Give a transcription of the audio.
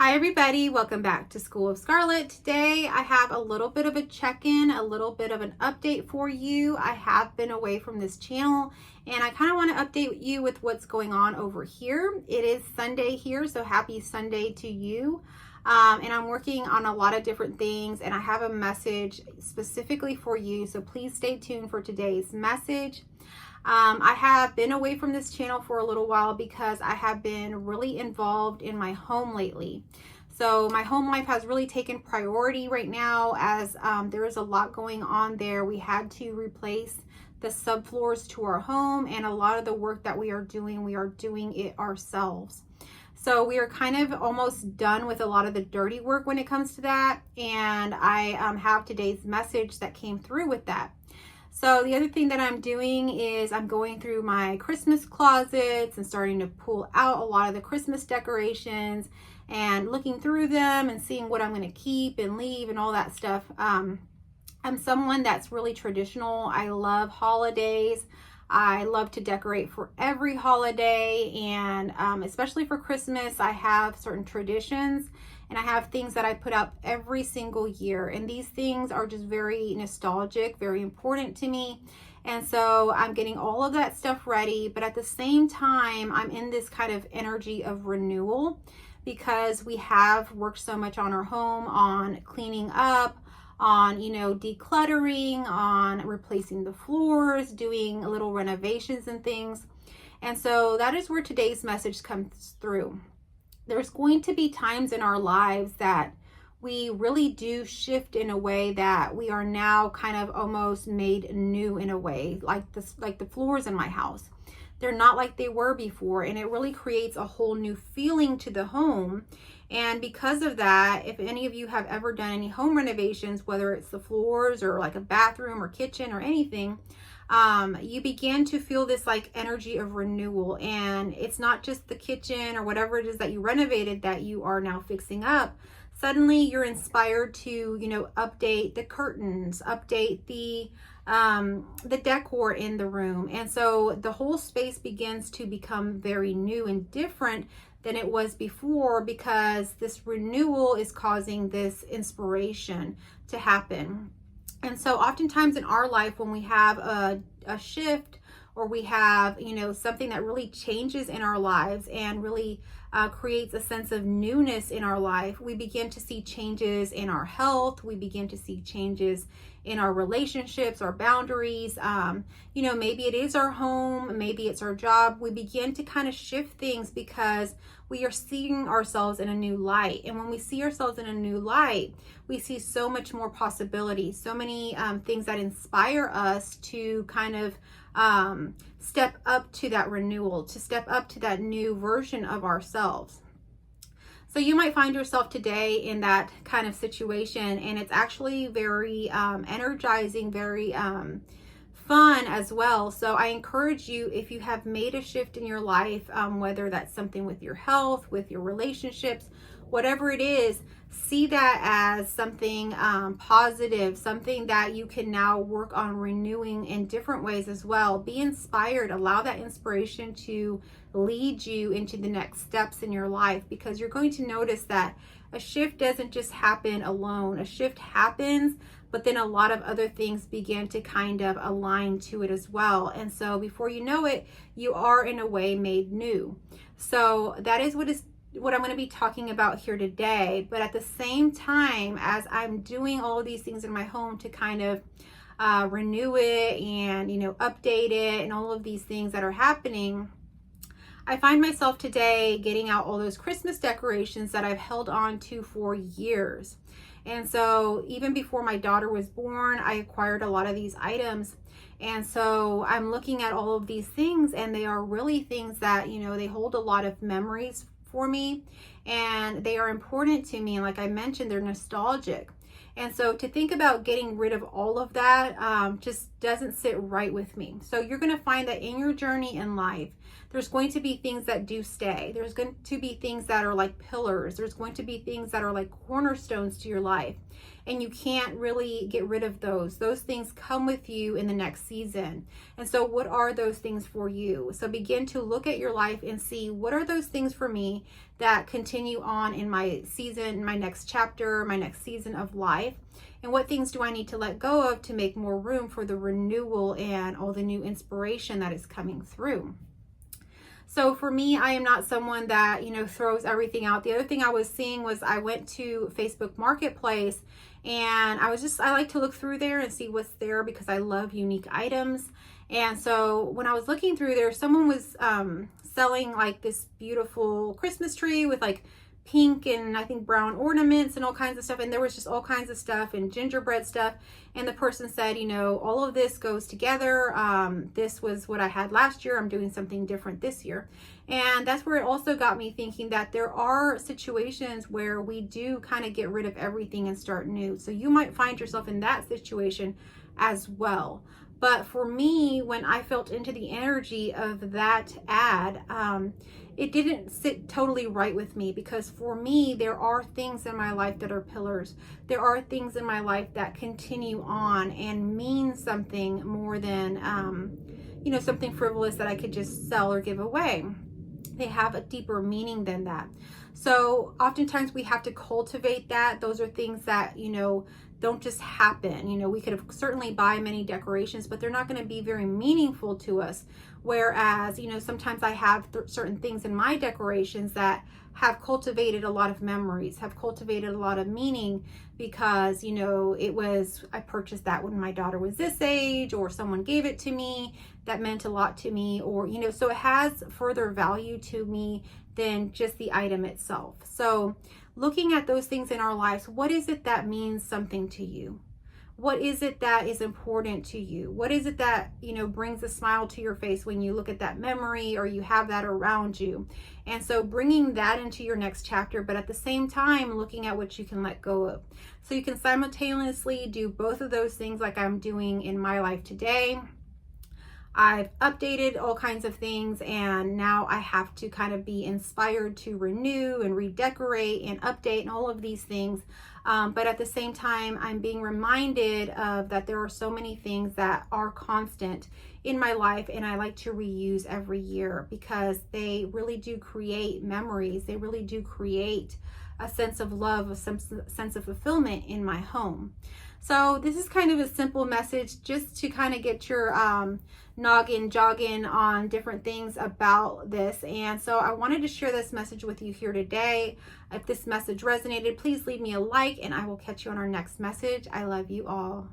Hi everybody, welcome back to School of Scarlet. Today I have a little bit of a check-in, a little bit of an update for you. I have been away from this channel and I kind of want to update you with what's going on over here. It is Sunday here, so happy Sunday to you. And I'm working on a lot of different things and I have a message specifically for you, so please stay tuned for today's message. I have been away from this channel for a little while because I have been really involved in my home lately. So my home life has really taken priority right now as there is a lot going on there. We had to replace the subfloors to our home, and a lot of the work that we are doing it ourselves. So we are kind of almost done with a lot of the dirty work when it comes to that. And I have today's message that came through with that. So the other thing that I'm doing is I'm going through my Christmas closets and starting to pull out a lot of the Christmas decorations and looking through them and seeing what I'm going to keep and leave and all that stuff. I'm someone that's really traditional. I love holidays. I love to decorate for every holiday, and especially for Christmas, I have certain traditions and I have things that I put up every single year. And these things are just very nostalgic, very important to me. And so I'm getting all of that stuff ready, but at the same time, I'm in this kind of energy of renewal because we have worked so much on our home, on cleaning up, on, decluttering, on replacing the floors, doing little renovations and things. And so that is where today's message comes through. There's going to be times in our lives that we really do shift in a way that we are now kind of almost made new in a way, like the floors in my house. They're not like they were before, and it really creates a whole new feeling to the home. And because of that, if any of you have ever done any home renovations, whether it's the floors or like a bathroom or kitchen or anything, you begin to feel this like energy of renewal. And it's not just the kitchen or whatever it is that you renovated that you are now fixing up. Suddenly you're inspired to, update the curtains, update the decor in the room. And so the whole space begins to become very new and different than it was before, because this renewal is causing this inspiration to happen. And so oftentimes in our life, when we have a shift, or we have, something that really changes in our lives and really creates a sense of newness in our life, we begin to see changes in our health. We begin to see changes in our relationships, our boundaries. Maybe it is our home, maybe it's our job. We begin to kind of shift things because we are seeing ourselves in a new light. And when we see ourselves in a new light, we see so much more possibility, so many things that inspire us to kind of step up to that renewal, to step up to that new version of ourselves. So you might find yourself today in that kind of situation, and it's actually very energizing, very fun as well. So I encourage you, if you have made a shift in your life, whether that's something with your health, with your relationships, whatever it is, see that as something positive, something that you can now work on renewing in different ways as well. Be inspired, allow that inspiration to lead you into the next steps in your life, because you're going to notice that a shift doesn't just happen alone. A shift happens, but then a lot of other things begin to kind of align to it as well. And so before you know it, you are in a way made new. So that is what I'm going to be talking about here today. But at the same time, as I'm doing all of these things in my home to kind of renew it and, update it and all of these things that are happening, I find myself today getting out all those Christmas decorations that I've held on to for years. And so even before my daughter was born, I acquired a lot of these items. And so I'm looking at all of these things, and they are really things that, they hold a lot of memories for me, and they are important to me. And like I mentioned, they're nostalgic. And so to think about getting rid of all of that just doesn't sit right with me. So you're going to find that in your journey in life, there's going to be things that do stay. There's going to be things that are like pillars. There's going to be things that are like cornerstones to your life. And you can't really get rid of those. Those things come with you in the next season. And so what are those things for you? So begin to look at your life and see, what are those things for me that continue on in my season, my next chapter, my next season of life? And what things do I need to let go of to make more room for the renewal and all the new inspiration that is coming through? So for me, I am not someone that, throws everything out. The other thing I was seeing was I went to Facebook Marketplace, and I like to look through there and see what's there because I love unique items. And so when I was looking through there, someone was selling like this beautiful Christmas tree with like pink and I think brown ornaments and all kinds of stuff. And there was just all kinds of stuff and gingerbread stuff. And the person said, all of this goes together. This was what I had last year. I'm doing something different this year. And that's where it also got me thinking that there are situations where we do kind of get rid of everything and start new. So you might find yourself in that situation as well. But for me, when I felt into the energy of that ad, it didn't sit totally right with me, because for me, there are things in my life that are pillars. There are things in my life that continue on and mean something more than, something frivolous that I could just sell or give away. They have a deeper meaning than that. So oftentimes we have to cultivate that. Those are things that, don't just happen. We could certainly buy many decorations, but they're not going to be very meaningful to us. Whereas, sometimes I have certain things in my decorations that have cultivated a lot of memories, have cultivated a lot of meaning, because, I purchased that when my daughter was this age, or someone gave it to me that meant a lot to me, or, so it has further value to me than just the item itself. So looking at those things in our lives, what is it that means something to you? What is it that is important to you? What is it that, brings a smile to your face when you look at that memory or you have that around you? And so bringing that into your next chapter, but at the same time, looking at what you can let go of. So you can simultaneously do both of those things like I'm doing in my life today. I've updated all kinds of things, and now I have to kind of be inspired to renew and redecorate and update and all of these things. But at the same time, I'm being reminded of that there are so many things that are constant in my life, and I like to reuse every year because they really do create memories. They really do create a sense of love, a sense of fulfillment in my home. So this is kind of a simple message just to kind of get your noggin jogging on different things about this. And so I wanted to share this message with you here today. If this message resonated, please leave me a like, and I will catch you on our next message. I love you all.